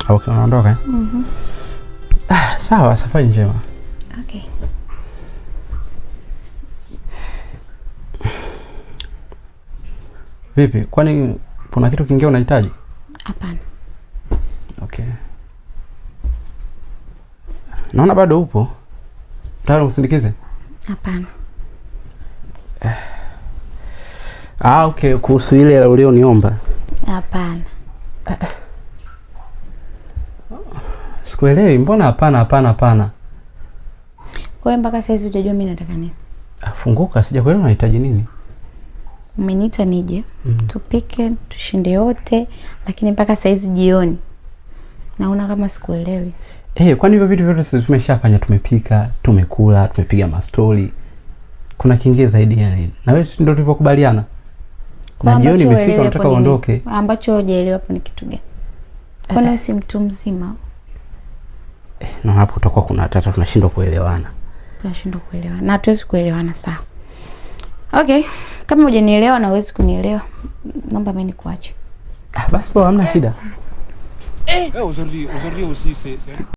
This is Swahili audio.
Okay, unaondoka? Sawa, safari njema. Okay. Vipi? Kwani kuna kitu kingine unahitaji? Hapana. Okay. Naona bado upo. Tayari usindikize? Hapana. Okay, kuhusu ile ulioniomba. Hapana. Sikuelewi, mbona hapana? Kwa hiyo mpaka sasa hujajua mimi nataka nini? Funguka, sijakuelewa unahitaji nini? Umeniita nije, tupike, tushinde wote, lakini mpaka saizi jioni. Naona kama sikuelewi. Kwani hivyo vitu vyote sisi tumeshafanya, tumepika, tumekula, tumepiga mastori. Kuna kingine zaidi ya nini? Na wewe ndio tulivyokubaliana. Na jioni imefika unataka uondoke. Ambacho hujaelewa hapo ni kitu gani? Kwani wewe si mtu mzima? Na hapo utakuwa kuna tata, tunashindwa kuelewana. Na hatuwezi kuelewana sawa. Okay, kama hujanielewa na huwezi kunielewa, naomba mimi nikuache. Basi poa, hamna shida. Aujourd'hui aussi c'est